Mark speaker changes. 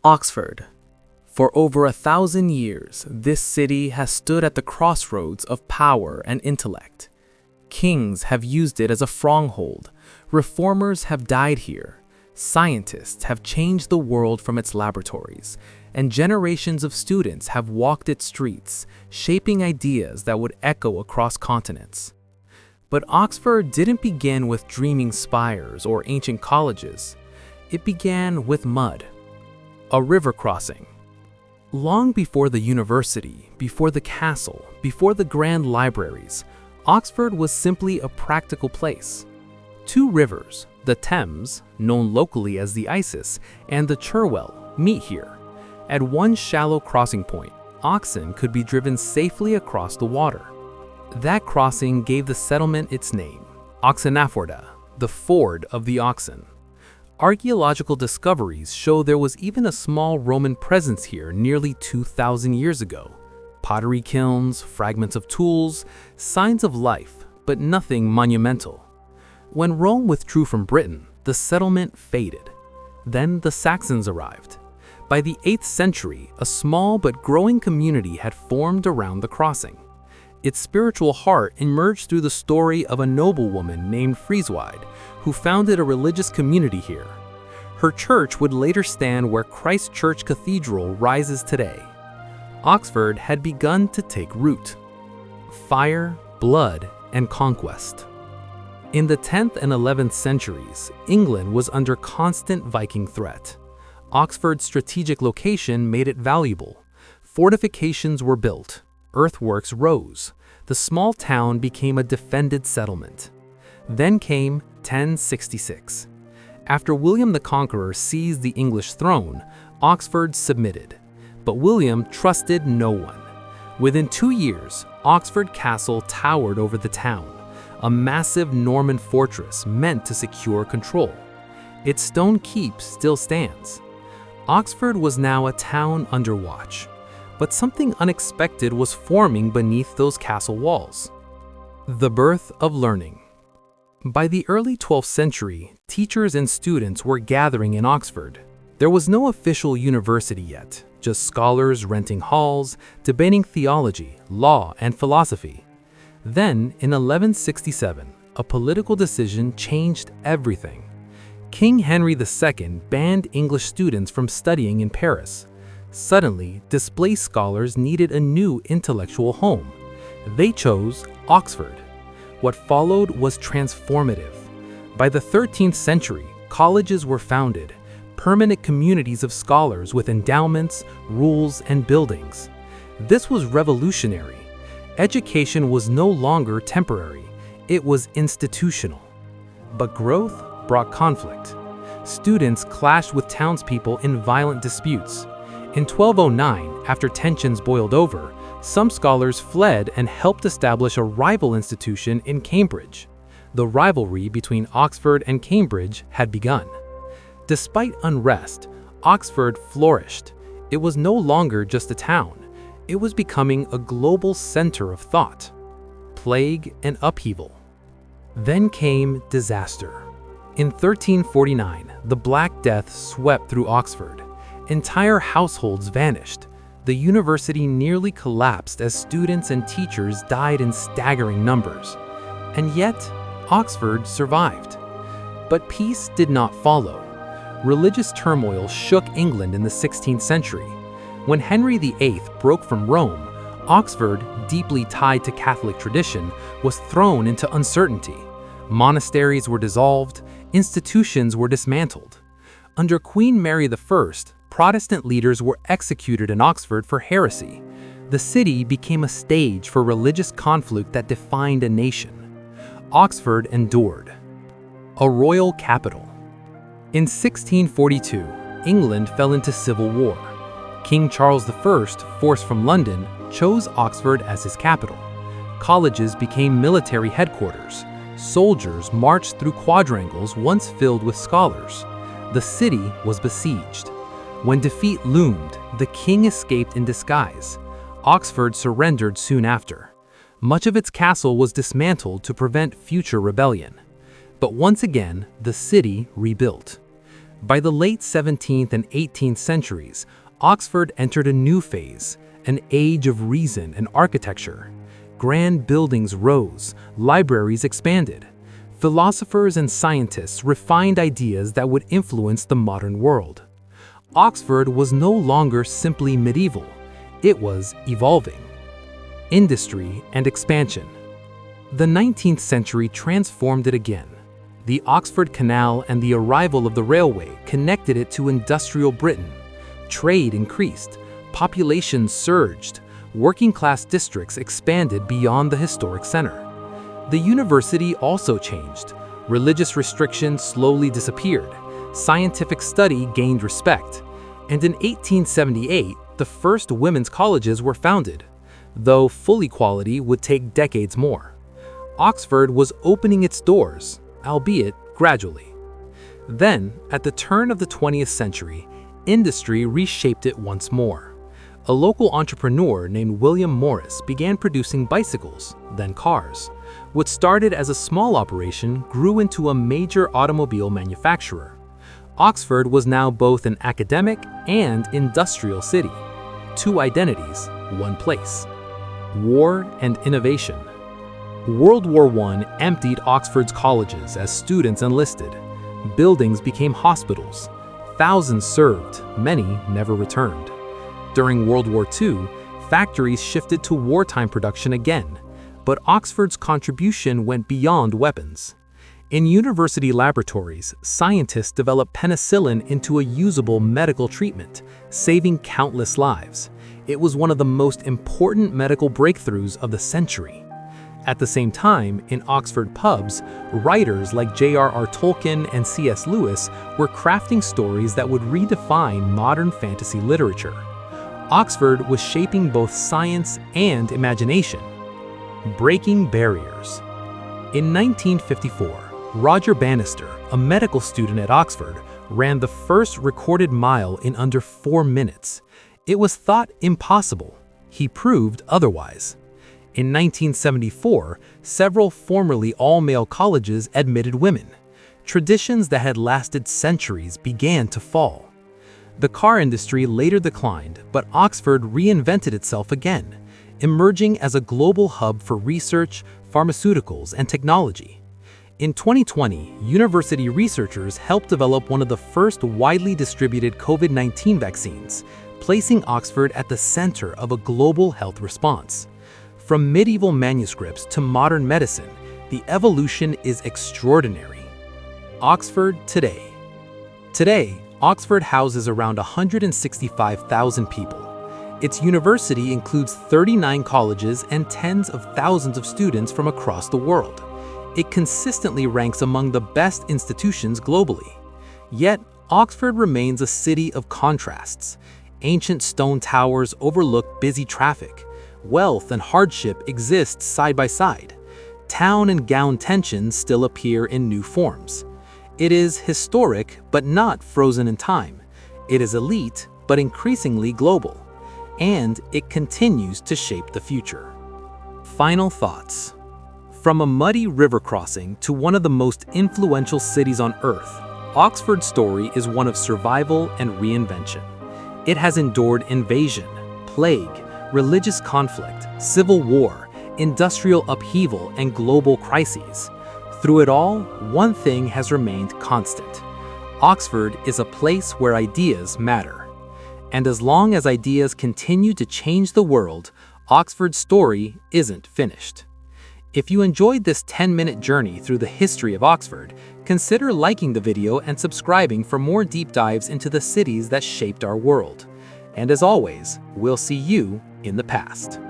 Speaker 1: Oxford. For over 1,000 years, this city has stood at the crossroads of power and intellect. Kings have used it as a stronghold, reformers have died here, scientists have changed the world from its laboratories, and generations of students have walked its streets, shaping ideas that would echo across continents. But Oxford didn't begin with dreaming spires or ancient colleges. It began with mud. A river crossing. Long before the university, before the castle, before the grand libraries, Oxford was simply a practical place. Two rivers, the Thames, known locally as the Isis, and the Cherwell, meet here. At one shallow crossing point, oxen could be driven safely across the water. That crossing gave the settlement its name, Oxenaforda, the ford of the oxen. Archaeological discoveries show there was even a small Roman presence here nearly 2,000 years ago. Pottery kilns, fragments of tools, signs of life, but nothing monumental. When Rome withdrew from Britain, the settlement faded. Then the Saxons arrived. By the 8th century, a small but growing community had formed around the crossing. Its spiritual heart emerged through the story of a noblewoman named Frieswide, who founded a religious community here. Her church would later stand where Christ Church Cathedral rises today. Oxford had begun to take root. Fire, blood, and conquest. In the 10th and 11th centuries, England was under constant Viking threat. Oxford's strategic location made it valuable. Fortifications were built. Earthworks rose. The small town became a defended settlement. Then came 1066. After William the Conqueror seized the English throne, Oxford submitted. But William trusted no one. Within 2 years, Oxford Castle towered over the town, a massive Norman fortress meant to secure control. Its stone keep still stands. Oxford was now a town under watch. But something unexpected was forming beneath those castle walls. The birth of learning. By the early 12th century, teachers and students were gathering in Oxford. There was no official university yet, just scholars renting halls, debating theology, law, and philosophy. Then, in 1167, a political decision changed everything. King Henry II banned English students from studying in Paris. Suddenly, displaced scholars needed a new intellectual home. They chose Oxford. What followed was transformative. By the 13th century, colleges were founded, permanent communities of scholars with endowments, rules, and buildings. This was revolutionary. Education was no longer temporary, it was institutional. But growth brought conflict. Students clashed with townspeople in violent disputes. In 1209, after tensions boiled over, some scholars fled and helped establish a rival institution in Cambridge. The rivalry between Oxford and Cambridge had begun. Despite unrest, Oxford flourished. It was no longer just a town. It was becoming a global center of thought. Plague and upheaval. Then came disaster. In 1349, the Black Death swept through Oxford. Entire households vanished. The university nearly collapsed as students and teachers died in staggering numbers. And yet, Oxford survived. But peace did not follow. Religious turmoil shook England in the 16th century. When Henry VIII broke from Rome, Oxford, deeply tied to Catholic tradition, was thrown into uncertainty. Monasteries were dissolved, institutions were dismantled. Under Queen Mary I, Protestant leaders were executed in Oxford for heresy. The city became a stage for religious conflict that defined a nation. Oxford endured. A royal capital. In 1642, England fell into civil war. King Charles I, forced from London, chose Oxford as his capital. Colleges became military headquarters. Soldiers marched through quadrangles once filled with scholars. The city was besieged. When defeat loomed, the king escaped in disguise. Oxford surrendered soon after. Much of its castle was dismantled to prevent future rebellion. But once again, the city rebuilt. By the late 17th and 18th centuries, Oxford entered a new phase, an age of reason and architecture. Grand buildings rose, libraries expanded. Philosophers and scientists refined ideas that would influence the modern world. Oxford was no longer simply medieval, it was evolving. Industry and expansion. The 19th century transformed it again. The Oxford Canal and the arrival of the railway connected it to industrial Britain. Trade increased, population surged, working-class districts expanded beyond the historic center. The university also changed. Religious restrictions slowly disappeared. Scientific study gained respect. And in 1878, the first women's colleges were founded, though full equality would take decades more. Oxford was opening its doors, albeit gradually. Then, at the turn of the 20th century, industry reshaped it once more. A local entrepreneur named William Morris began producing bicycles, then cars. What started as a small operation grew into a major automobile manufacturer. Oxford was now both an academic and industrial city. Two identities, one place. War and innovation. World War I emptied Oxford's colleges as students enlisted. Buildings became hospitals. Thousands served, many never returned. During World War II, factories shifted to wartime production again, but Oxford's contribution went beyond weapons. In university laboratories, scientists developed penicillin into a usable medical treatment, saving countless lives. It was one of the most important medical breakthroughs of the century. At the same time, in Oxford pubs, writers like J.R.R. Tolkien and C.S. Lewis were crafting stories that would redefine modern fantasy literature. Oxford was shaping both science and imagination. Breaking barriers. In 1954, Roger Bannister, a medical student at Oxford, ran the first recorded mile in under 4 minutes. It was thought impossible. He proved otherwise. In 1974, several formerly all-male colleges admitted women. Traditions that had lasted centuries began to fall. The car industry later declined, but Oxford reinvented itself again, emerging as a global hub for research, pharmaceuticals, and technology. In 2020, university researchers helped develop one of the first widely distributed COVID-19 vaccines, placing Oxford at the center of a global health response. From medieval manuscripts to modern medicine, the evolution is extraordinary. Oxford today. Today, Oxford houses around 165,000 people. Its university includes 39 colleges and tens of thousands of students from across the world. It consistently ranks among the best institutions globally. Yet, Oxford remains a city of contrasts. Ancient stone towers overlook busy traffic. Wealth and hardship exist side by side. Town and gown tensions still appear in new forms. It is historic, but not frozen in time. It is elite, but increasingly global. And it continues to shape the future. Final thoughts. From a muddy river crossing to one of the most influential cities on Earth, Oxford's story is one of survival and reinvention. It has endured invasion, plague, religious conflict, civil war, industrial upheaval, and global crises. Through it all, one thing has remained constant. Oxford is a place where ideas matter. And as long as ideas continue to change the world, Oxford's story isn't finished. If you enjoyed this 10-minute journey through the history of Oxford, consider liking the video and subscribing for more deep dives into the cities that shaped our world. And as always, we'll see you in the past.